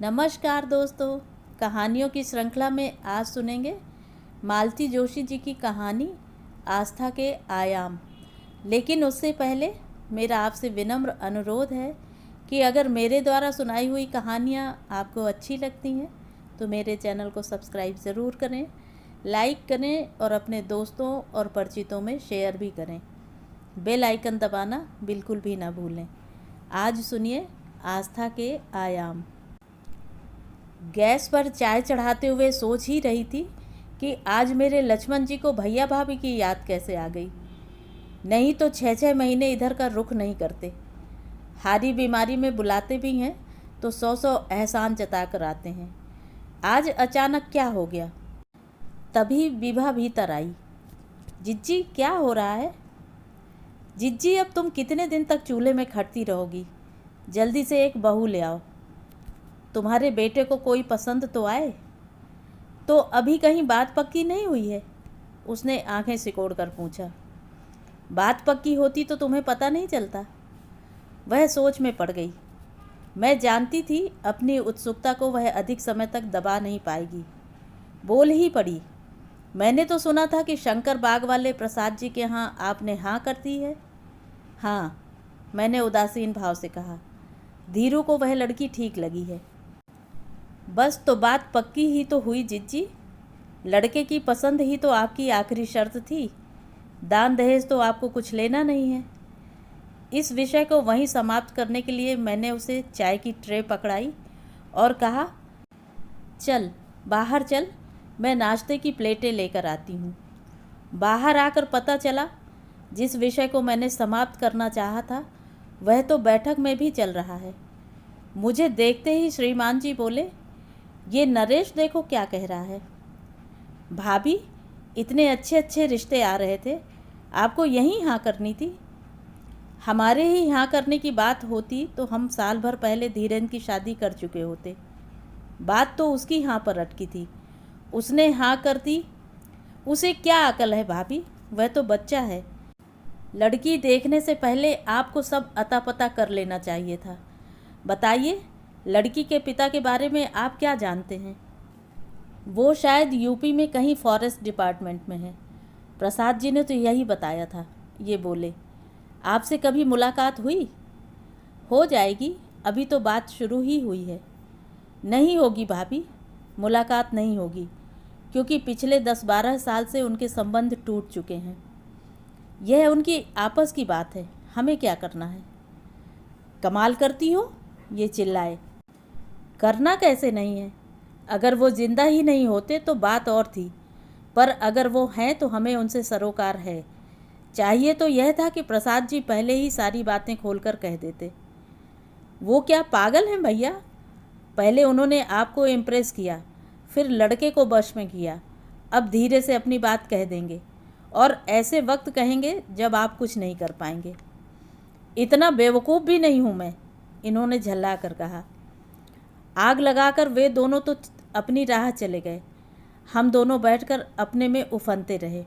नमस्कार दोस्तों, कहानियों की श्रृंखला में आज सुनेंगे मालती जोशी जी की कहानी आस्था के आयाम। लेकिन उससे पहले मेरा आपसे विनम्र अनुरोध है कि अगर मेरे द्वारा सुनाई हुई कहानियाँ आपको अच्छी लगती हैं तो मेरे चैनल को सब्सक्राइब ज़रूर करें, लाइक करें और अपने दोस्तों और परिचितों में शेयर भी करें। बेल आइकन दबाना बिल्कुल भी ना भूलें। आज सुनिए आस्था के आयाम। गैस पर चाय चढ़ाते हुए सोच ही रही थी कि आज मेरे लक्ष्मण जी को भैया भाभी की याद कैसे आ गई। नहीं तो 6-6 महीने इधर का रुख नहीं करते। हारी बीमारी में बुलाते भी हैं तो 100-100 एहसान जता कर आते हैं। आज अचानक क्या हो गया। तभी विभा भीतर आई। जिज्जी, क्या हो रहा है? जिज्जी, अब तुम कितने दिन तक चूल्हे में खटती रहोगी? जल्दी से एक बहू ले आओ। तुम्हारे बेटे को कोई पसंद तो आए। तो अभी कहीं बात पक्की नहीं हुई है? उसने आंखें सिकोड़ कर पूछा। बात पक्की होती तो तुम्हें पता नहीं चलता। वह सोच में पड़ गई। मैं जानती थी अपनी उत्सुकता को वह अधिक समय तक दबा नहीं पाएगी। बोल ही पड़ी। मैंने तो सुना था कि शंकर बाग वाले प्रसाद जी के यहाँ आपने हाँ कर दी है। हाँ, मैंने उदासीन भाव से कहा। धीरू को वह लड़की ठीक लगी है। बस तो बात पक्की ही तो हुई जिज्जी। लड़के की पसंद ही तो आपकी आखिरी शर्त थी। दान दहेज तो आपको कुछ लेना नहीं है। इस विषय को वहीं समाप्त करने के लिए मैंने उसे चाय की ट्रे पकड़ाई और कहा, चल बाहर चल, मैं नाश्ते की प्लेटें लेकर आती हूँ। बाहर आकर पता चला जिस विषय को मैंने समाप्त करना चाहा था वह तो बैठक में भी चल रहा है। मुझे देखते ही श्रीमान जी बोले, ये नरेश देखो क्या कह रहा है। भाभी, इतने अच्छे अच्छे रिश्ते आ रहे थे, आपको यहीं हाँ करनी थी। हमारे ही हाँ करने की बात होती तो हम साल भर पहले धीरेन की शादी कर चुके होते। बात तो उसकी हाँ पर अटकी थी। उसने हाँ कर दी। उसे क्या अकल है भाभी, वह तो बच्चा है। लड़की देखने से पहले आपको सब अता पता कर लेना चाहिए था। बताइए, लड़की के पिता के बारे में आप क्या जानते हैं? वो शायद यूपी में कहीं फॉरेस्ट डिपार्टमेंट में है। प्रसाद जी ने तो यही बताया था। ये बोले, आपसे कभी मुलाकात हुई? हो जाएगी, अभी तो बात शुरू ही हुई है। नहीं होगी भाभी, मुलाकात नहीं होगी, क्योंकि पिछले 10-12 साल से उनके संबंध टूट चुके हैं। यह उनकी आपस की बात है, हमें क्या करना है? कमाल करती हो, ये चिल्लाए। करना कैसे नहीं है? अगर वो जिंदा ही नहीं होते तो बात और थी, पर अगर वो हैं तो हमें उनसे सरोकार है। चाहिए तो यह था कि प्रसाद जी पहले ही सारी बातें खोलकर कह देते। वो क्या पागल हैं भैया? पहले उन्होंने आपको इम्प्रेस किया, फिर लड़के को वश में किया, अब धीरे से अपनी बात कह देंगे और ऐसे वक्त कहेंगे जब आप कुछ नहीं कर पाएंगे। इतना बेवकूफ़ भी नहीं हूँ मैं, इन्होंने झल्ला कर कहा। आग लगाकर वे दोनों तो अपनी राह चले गए। हम दोनों बैठकर अपने में उफनते रहे।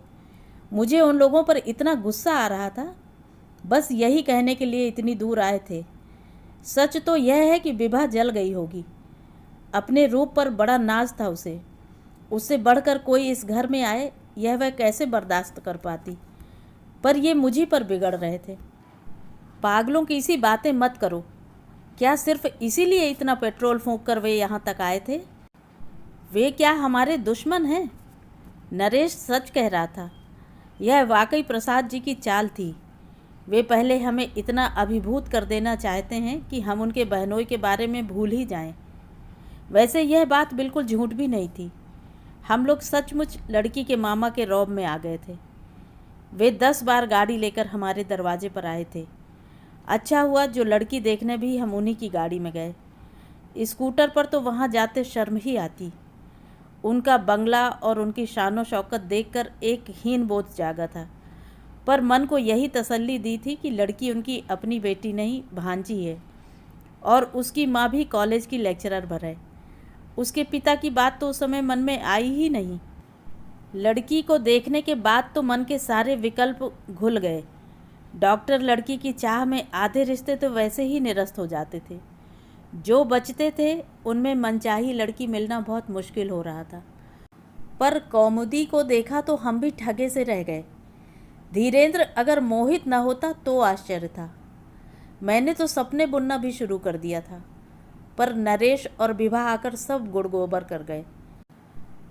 मुझे उन लोगों पर इतना गुस्सा आ रहा था, बस यही कहने के लिए इतनी दूर आए थे। सच तो यह है कि विभा जल गई होगी। अपने रूप पर बड़ा नाज था उसे। उससे बढ़कर कोई इस घर में आए, यह वह कैसे बर्दाश्त कर पाती। पर ये मुझी पर बिगड़ रहे थे। पागलों की सी बातें मत करो। क्या सिर्फ इसीलिए इतना पेट्रोल फूंक कर वे यहाँ तक आए थे? वे क्या हमारे दुश्मन हैं? नरेश सच कह रहा था। यह वाकई प्रसाद जी की चाल थी। वे पहले हमें इतना अभिभूत कर देना चाहते हैं कि हम उनके बहनोई के बारे में भूल ही जाएं। वैसे यह बात बिल्कुल झूठ भी नहीं थी। हम लोग सचमुच लड़की के मामा के रौब में आ गए थे। वे 10 बार गाड़ी लेकर हमारे दरवाजे पर आए थे। अच्छा हुआ जो लड़की देखने भी हम उन्हीं की गाड़ी में गए। स्कूटर पर तो वहाँ जाते शर्म ही आती। उनका बंगला और उनकी शानो शौकत देखकर एक हीन बोध जागा था, पर मन को यही तसल्ली दी थी कि लड़की उनकी अपनी बेटी नहीं, भांजी है, और उसकी माँ भी कॉलेज की लेक्चरर भर है। उसके पिता की बात तो उस समय मन में आई ही नहीं। लड़की को देखने के बाद तो मन के सारे विकल्प घुल गए। डॉक्टर लड़की की चाह में आधे रिश्ते तो वैसे ही निरस्त हो जाते थे। जो बचते थे उनमें मनचाही लड़की मिलना बहुत मुश्किल हो रहा था। पर कौमुदी को देखा तो हम भी ठगे से रह गए। धीरेन्द्र अगर मोहित न होता तो आश्चर्य था। मैंने तो सपने बुनना भी शुरू कर दिया था, पर नरेश और विभा आकर सब गुड़ गोबर कर गए।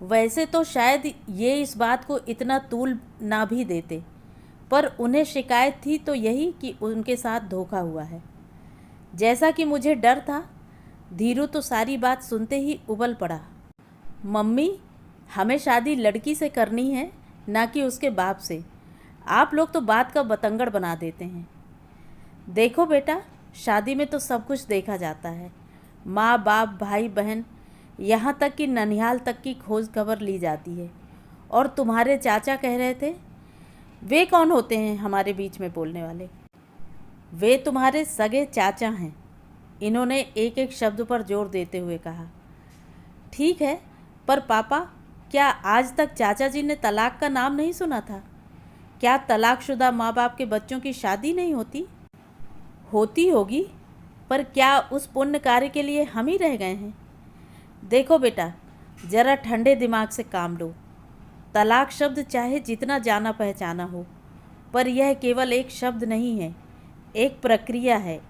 वैसे तो शायद ये इस बात को इतना तूल ना भी देते, पर उन्हें शिकायत थी तो यही कि उनके साथ धोखा हुआ है। जैसा कि मुझे डर था, धीरू तो सारी बात सुनते ही उबल पड़ा। मम्मी, हमें शादी लड़की से करनी है, ना कि उसके बाप से। आप लोग तो बात का बतंगड़ बना देते हैं। देखो बेटा, शादी में तो सब कुछ देखा जाता है। माँ बाप, भाई बहन, यहाँ तक कि ननिहाल तक की खोज खबर ली जाती है। और तुम्हारे चाचा कह रहे थे, वे कौन होते हैं हमारे बीच में बोलने वाले? वे तुम्हारे सगे चाचा हैं। इन्होंने एक एक शब्द पर जोर देते हुए कहा। ठीक है, पर पापा, क्या आज तक चाचा जी ने तलाक का नाम नहीं सुना था? क्या तलाकशुदा माँ बाप के बच्चों की शादी नहीं होती? होती होगी, पर क्या उस पुण्य कार्य के लिए हम ही रह गए हैं? देखो बेटा, ज़रा ठंडे दिमाग से काम लो। तलाक शब्द चाहे जितना जाना पहचाना हो, पर यह केवल एक शब्द नहीं है, एक प्रक्रिया है,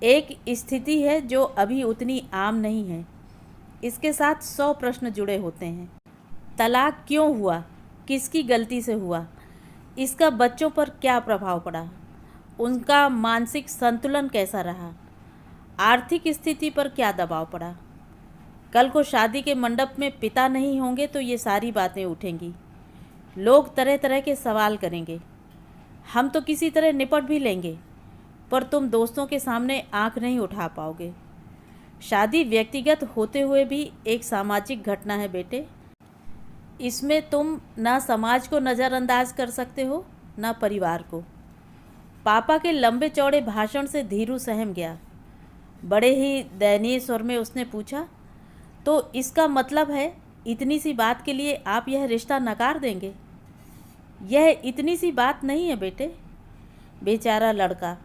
एक स्थिति है जो अभी उतनी आम नहीं है। इसके साथ 100 प्रश्न जुड़े होते हैं। तलाक क्यों हुआ? किसकी गलती से हुआ? इसका बच्चों पर क्या प्रभाव पड़ा? उनका मानसिक संतुलन कैसा रहा? आर्थिक स्थिति पर क्या दबाव पड़ा? कल को शादी के मंडप में पिता नहीं होंगे तो ये सारी बातें उठेंगी। लोग तरह तरह के सवाल करेंगे। हम तो किसी तरह निपट भी लेंगे, पर तुम दोस्तों के सामने आंख नहीं उठा पाओगे। शादी व्यक्तिगत होते हुए भी एक सामाजिक घटना है बेटे। इसमें तुम ना समाज को नज़रअंदाज कर सकते हो, ना परिवार को। पापा के लंबे चौड़े भाषण से धीरू सहम गया। बड़े ही दयनीय स्वर में उसने पूछा, तो इसका मतलब है इतनी सी बात के लिए आप यह रिश्ता नकार देंगे? यह इतनी सी बात नहीं है बेटे। बेचारा लड़का,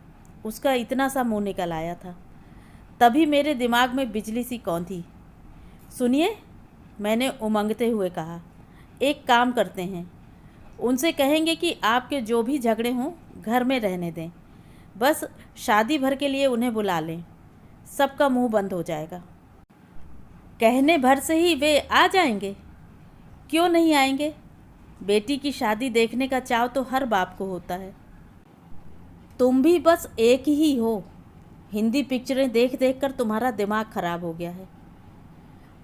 उसका इतना सा मुंह निकल आया था। तभी मेरे दिमाग में बिजली सी कौंधी। सुनिए, मैंने उमंगते हुए कहा, एक काम करते हैं, उनसे कहेंगे कि आपके जो भी झगड़े हों घर में रहने दें, बस शादी भर के लिए उन्हें बुला लें, सबका मुंह बंद हो जाएगा। कहने भर से ही वे आ जाएंगे? क्यों नहीं आएंगे? बेटी की शादी देखने का चाव तो हर बाप को होता है। तुम भी बस एक ही हो। हिंदी पिक्चरें देख देख कर तुम्हारा दिमाग खराब हो गया है।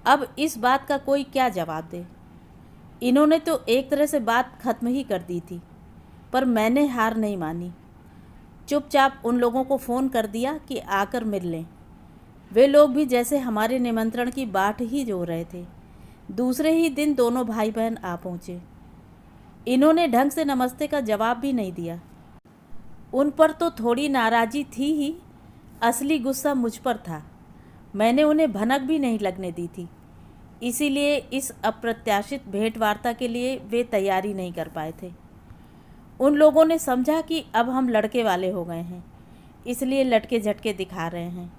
अब इस बात का कोई क्या जवाब दे? इन्होंने तो एक तरह से बात खत्म ही कर दी थी, पर मैंने हार नहीं मानी। चुपचाप उन लोगों को फ़ोन कर दिया कि आकर मिल लें। वे लोग भी जैसे हमारे निमंत्रण की बाट ही जो रहे थे। दूसरे ही दिन दोनों भाई बहन आ पहुँचे। इन्होंने ढंग से नमस्ते का जवाब भी नहीं दिया। उन पर तो थोड़ी नाराज़ी थी ही, असली गुस्सा मुझ पर था। मैंने उन्हें भनक भी नहीं लगने दी थी, इसीलिए इस अप्रत्याशित भेंट वार्ता के लिए वे तैयारी नहीं कर पाए थे। उन लोगों ने समझा कि अब हम लड़के वाले हो गए हैं, इसलिए लटके झटके दिखा रहे हैं।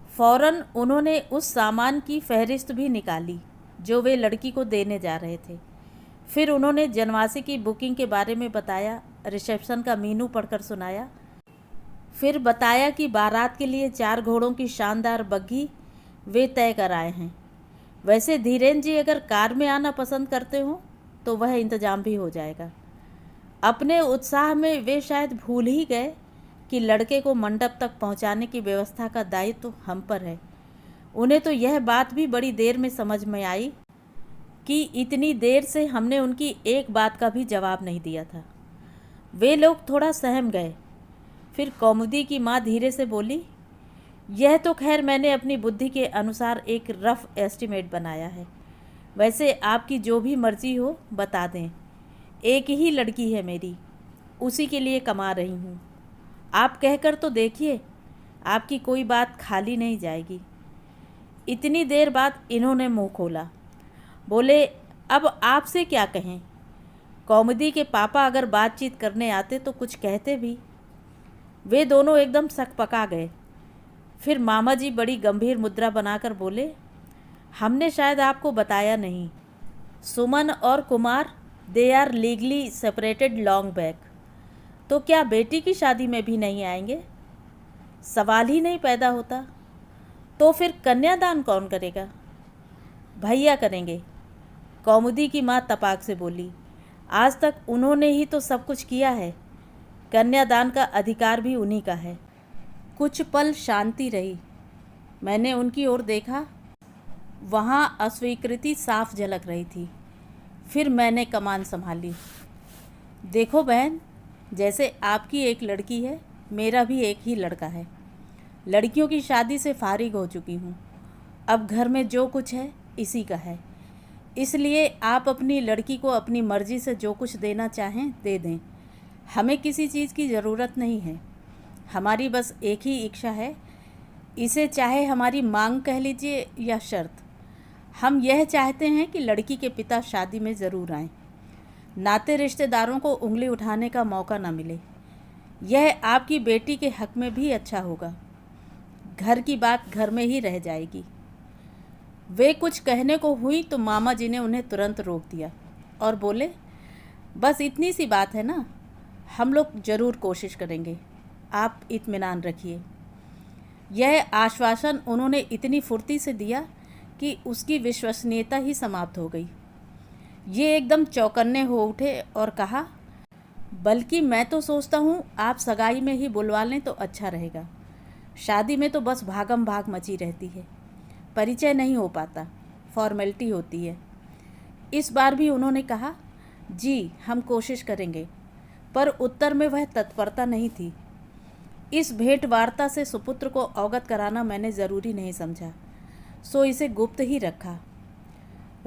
फ़ौरन उन्होंने उस सामान की फहरिस्त भी निकाली जो वे लड़की को देने जा रहे थे। फिर उन्होंने जनवासी की बुकिंग के बारे में बताया, रिसेप्शन का मीनू पढ़कर सुनाया। फिर बताया कि बारात के लिए 4 घोड़ों की शानदार बग्घी वे तय कर आए हैं। वैसे धीरेन्द्र जी अगर कार में आना पसंद करते हो तो वह इंतज़ाम भी हो जाएगा। अपने उत्साह में वे शायद भूल ही गए कि लड़के को मंडप तक पहुंचाने की व्यवस्था का दायित्व तो हम पर है। उन्हें तो यह बात भी बड़ी देर में समझ में आई कि इतनी देर से हमने उनकी एक बात का भी जवाब नहीं दिया था। वे लोग थोड़ा सहम गए। फिर कौमुदी की माँ धीरे से बोली, यह तो खैर मैंने अपनी बुद्धि के अनुसार एक रफ़ एस्टिमेट बनाया है। वैसे आपकी जो भी मर्ज़ी हो बता दें। एक ही लड़की है मेरी, उसी के लिए कमा रही हूँ। आप कहकर तो देखिए, आपकी कोई बात खाली नहीं जाएगी। इतनी देर बाद इन्होंने मुँह खोला। बोले, अब आपसे क्या कहें? कौमुदी के पापा अगर बातचीत करने आते तो कुछ कहते भी। वे दोनों एकदम सकपका गए। फिर मामा जी बड़ी गंभीर मुद्रा बनाकर बोले, हमने शायद आपको बताया नहीं, सुमन और Kumar they are legally separated long back. तो क्या बेटी की शादी में भी नहीं आएंगे? सवाल ही नहीं पैदा होता। तो फिर कन्यादान कौन करेगा? भैया करेंगे, कौमुदी की माँ तपाक से बोली। आज तक उन्होंने ही तो सब कुछ किया है, कन्यादान का अधिकार भी उन्हीं का है। कुछ पल शांति रही। मैंने उनकी ओर देखा, वहाँ अस्वीकृति साफ झलक रही थी। फिर मैंने कमान संभाली। देखो बहन, जैसे आपकी एक लड़की है, मेरा भी एक ही लड़का है। लड़कियों की शादी से फारिग हो चुकी हूँ। अब घर में जो कुछ है इसी का है। इसलिए आप अपनी लड़की को अपनी मर्ज़ी से जो कुछ देना चाहें दे दें। हमें किसी चीज़ की ज़रूरत नहीं है। हमारी बस एक ही इच्छा है, इसे चाहे हमारी मांग कह लीजिए या शर्त। हम यह चाहते हैं कि लड़की के पिता शादी में ज़रूर आएं। नाते रिश्तेदारों को उंगली उठाने का मौका न मिले। यह आपकी बेटी के हक में भी अच्छा होगा। घर की बात घर में ही रह जाएगी। वे कुछ कहने को हुई तो मामा जी ने उन्हें तुरंत रोक दिया और बोले, बस इतनी सी बात है ना, हम लोग ज़रूर कोशिश करेंगे, आप इत्मीनान रखिए। यह आश्वासन उन्होंने इतनी फुर्ती से दिया कि उसकी विश्वसनीयता ही समाप्त हो गई। ये एकदम चौकन्ने हो उठे और कहा, बल्कि मैं तो सोचता हूँ आप सगाई में ही बुलवा लें तो अच्छा रहेगा। शादी में तो बस भागम भाग मची रहती है, परिचय नहीं हो पाता, फॉर्मेलिटी होती है। इस बार भी उन्होंने कहा, जी हम कोशिश करेंगे, पर उत्तर में वह तत्परता नहीं थी। इस भेंट वार्ता से सुपुत्र को अवगत कराना मैंने ज़रूरी नहीं समझा, सो इसे गुप्त ही रखा।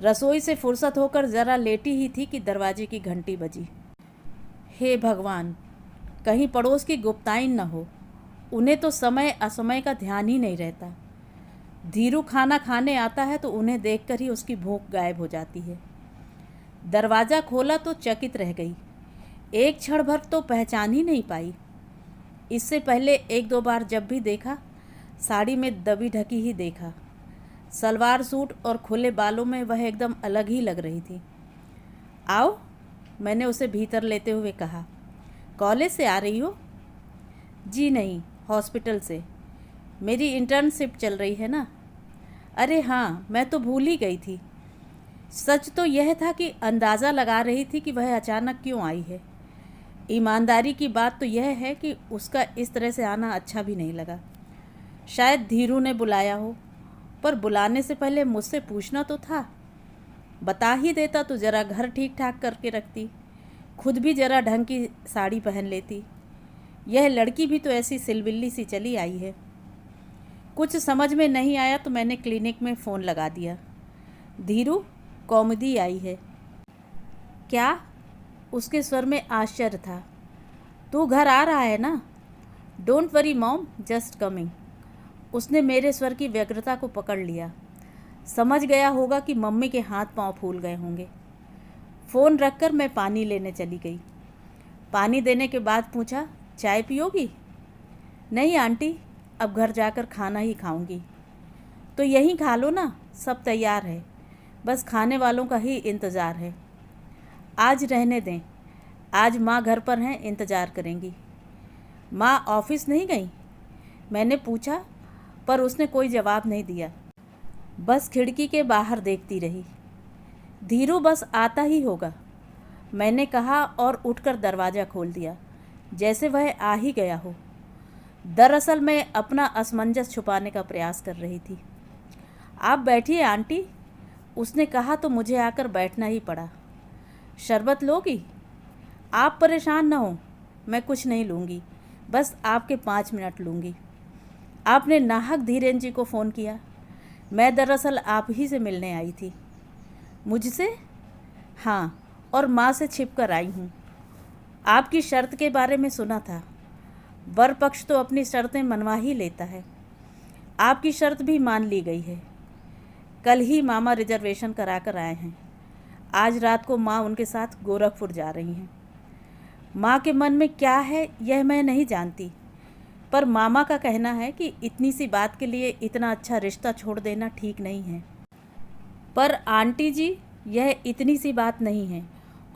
रसोई से फुर्सत होकर ज़रा लेटी ही थी कि दरवाजे की घंटी बजी। हे भगवान, कहीं पड़ोस की गुप्ताइन न हो। उन्हें तो समय असमय का ध्यान ही नहीं रहता। धीरू खाना खाने आता है तो उन्हें देखकर ही उसकी भूख गायब हो जाती है। दरवाज़ा खोला तो चकित रह गई। एक क्षण भर तो पहचान ही नहीं पाई। इससे पहले एक दो बार जब भी देखा, साड़ी में दबी ढकी ही देखा। सलवार सूट और खुले बालों में वह एकदम अलग ही लग रही थी। आओ, मैंने उसे भीतर लेते हुए कहा। कॉलेज से आ रही हो? जी नहीं, हॉस्पिटल से। मेरी इंटर्नशिप चल रही है ना। अरे हाँ, मैं तो भूल ही गई थी। सच तो यह था कि अंदाज़ा लगा रही थी कि वह अचानक क्यों आई है। ईमानदारी की बात तो यह है कि उसका इस तरह से आना अच्छा भी नहीं लगा। शायद धीरू ने बुलाया हो, पर बुलाने से पहले मुझसे पूछना तो था। बता ही देता तो ज़रा घर ठीक ठाक करके रखती, खुद भी ज़रा ढंग की साड़ी पहन लेती। यह लड़की भी तो ऐसी सिलबिल्ली सी चली आई है। कुछ समझ में नहीं आया तो मैंने क्लिनिक में फ़ोन लगा दिया। धीरू, कौमुदी आई है। क्या? उसके स्वर में आश्चर्य था। तू घर आ रहा है ना? Don't worry mom, just coming. उसने मेरे स्वर की व्यग्रता को पकड़ लिया। समझ गया होगा कि मम्मी के हाथ पांव फूल गए होंगे। फ़ोन रखकर मैं पानी लेने चली गई। पानी देने के बाद पूछा, चाय पियोगी? नहीं आंटी, अब घर जाकर खाना ही खाऊंगी। तो यहीं खा लो ना, सब तैयार है, बस खाने वालों का ही इंतज़ार है। आज रहने दें, आज माँ घर पर हैं, इंतज़ार करेंगी। माँ ऑफिस नहीं गई? मैंने पूछा, पर उसने कोई जवाब नहीं दिया, बस खिड़की के बाहर देखती रही। धीरू बस आता ही होगा, मैंने कहा और उठकर दरवाज़ा खोल दिया, जैसे वह आ ही गया हो। दरअसल मैं अपना असमंजस छुपाने का प्रयास कर रही थी। आप बैठिए आंटी, उसने कहा तो मुझे आकर बैठना ही पड़ा। शरबत लोगी? आप परेशान न हो, मैं कुछ नहीं लूँगी, बस आपके 5 मिनट लूँगी। आपने नाहक धीरेन जी को फ़ोन किया? मैं दरअसल आप ही से मिलने आई थी। मुझसे? हाँ, और माँ से छिप कर आई हूँ। आपकी शर्त के बारे में सुना था। वर पक्ष तो अपनी शर्तें मनवा ही लेता है। आपकी शर्त भी मान ली गई है। कल ही मामा रिजर्वेशन करा कर आए हैं। आज रात को माँ उनके साथ गोरखपुर जा रही हैं। माँ के मन में क्या है यह मैं नहीं जानती, पर मामा का कहना है कि इतनी सी बात के लिए इतना अच्छा रिश्ता छोड़ देना ठीक नहीं है। पर आंटी जी, यह इतनी सी बात नहीं है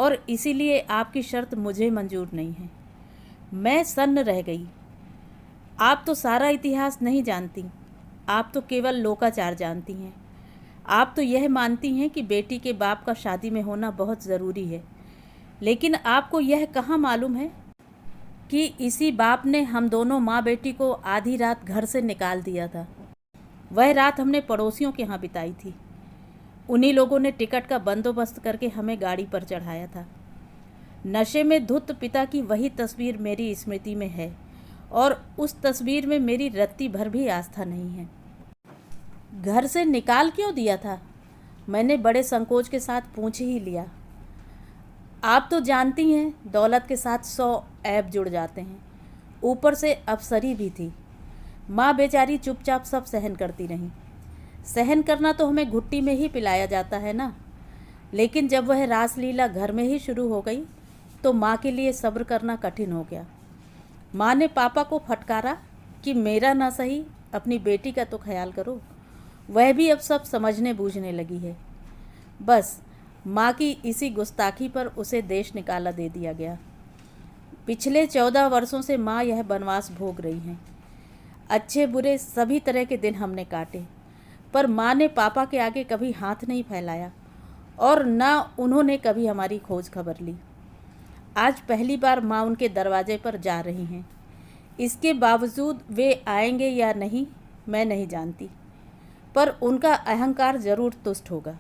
और इसीलिए आपकी शर्त मुझे मंजूर नहीं है। मैं सन्न रह गई। आप तो सारा इतिहास नहीं जानती, आप तो केवल लोकाचार जानती हैं। आप तो यह मानती हैं कि बेटी के बाप का शादी में होना बहुत ज़रूरी है, लेकिन आपको यह कहाँ मालूम है कि इसी बाप ने हम दोनों माँ बेटी को आधी रात घर से निकाल दिया था। वह रात हमने पड़ोसियों के यहाँ बिताई थी। उन्हीं लोगों ने टिकट का बंदोबस्त करके हमें गाड़ी पर चढ़ाया था। नशे में धुत पिता की वही तस्वीर मेरी स्मृति में है और उस तस्वीर में मेरी रत्ती भर भी आस्था नहीं है। घर से निकाल क्यों दिया था? मैंने बड़े संकोच के साथ पूछ ही लिया। आप तो जानती हैं, दौलत के साथ 100 ऐब जुड़ जाते हैं। ऊपर से अफसरी भी थी। माँ बेचारी चुपचाप सब सहन करती रहीं। सहन करना तो हमें घुट्टी में ही पिलाया जाता है ना। लेकिन जब वह रासलीला घर में ही शुरू हो गई तो माँ के लिए सब्र करना कठिन हो गया। माँ ने पापा को फटकारा कि मेरा ना सही, अपनी बेटी का तो ख्याल करो। वह भी अब सब समझने बूझने लगी है। बस माँ की इसी गुस्ताखी पर उसे देश निकाला दे दिया गया। पिछले 14 वर्षों से माँ यह वनवास भोग रही हैं। अच्छे बुरे सभी तरह के दिन हमने काटे, पर माँ ने पापा के आगे कभी हाथ नहीं फैलाया और न उन्होंने कभी हमारी खोज खबर ली। आज पहली बार माँ उनके दरवाजे पर जा रही हैं। इसके बावजूद वे आएंगे या नहीं मैं नहीं जानती, पर उनका अहंकार ज़रूर तुष्ट होगा।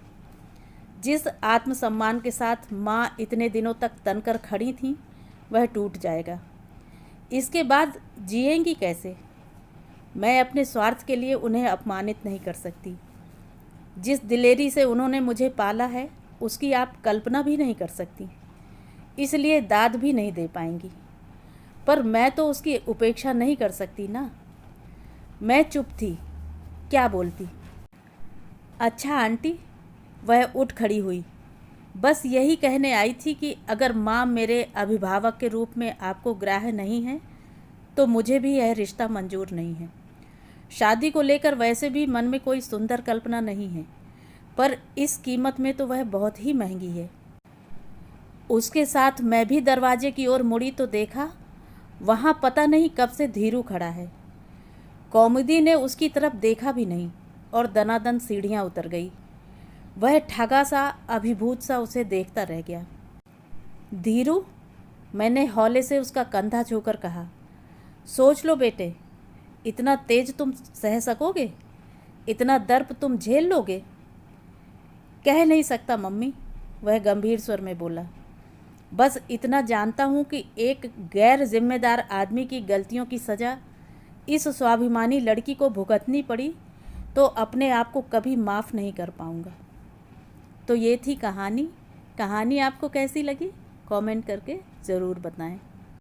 जिस आत्मसम्मान के साथ माँ इतने दिनों तक तनकर खड़ी थीं, वह टूट जाएगा। इसके बाद जिएंगी कैसे? मैं अपने स्वार्थ के लिए उन्हें अपमानित नहीं कर सकती। जिस दिलेरी से उन्होंने मुझे पाला है उसकी आप कल्पना भी नहीं कर सकती, इसलिए दाद भी नहीं दे पाएंगी। पर मैं तो उसकी उपेक्षा नहीं कर सकती ना। मैं चुप थी, क्या बोलती। अच्छा आंटी, वह उठ खड़ी हुई। बस यही कहने आई थी कि अगर माँ मेरे अभिभावक के रूप में आपको ग्राह्य नहीं है तो मुझे भी यह रिश्ता मंजूर नहीं है। शादी को लेकर वैसे भी मन में कोई सुंदर कल्पना नहीं है, पर इस कीमत में तो वह बहुत ही महंगी है। उसके साथ मैं भी दरवाजे की ओर मुड़ी तो देखा, वहाँ पता नहीं कब से धीरू खड़ा है। कौमुदी ने उसकी तरफ देखा भी नहीं और दनादन सीढ़ियाँ उतर गई। वह ठगा सा अभिभूत सा उसे देखता रह गया। धीरू, मैंने हौले से उसका कंधा छूकर कहा, सोच लो बेटे, इतना तेज तुम सह सकोगे? इतना दर्प तुम झेल लोगे? कह नहीं सकता मम्मी, वह गंभीर स्वर में बोला। बस इतना जानता हूँ कि एक गैर जिम्मेदार आदमी की गलतियों की सज़ा इस स्वाभिमानी लड़की को भुगतनी पड़ी तो अपने आप को कभी माफ़ नहीं कर पाऊँगा। तो ये थी कहानी। कहानी आपको कैसी लगी कमेंट करके ज़रूर बताएं।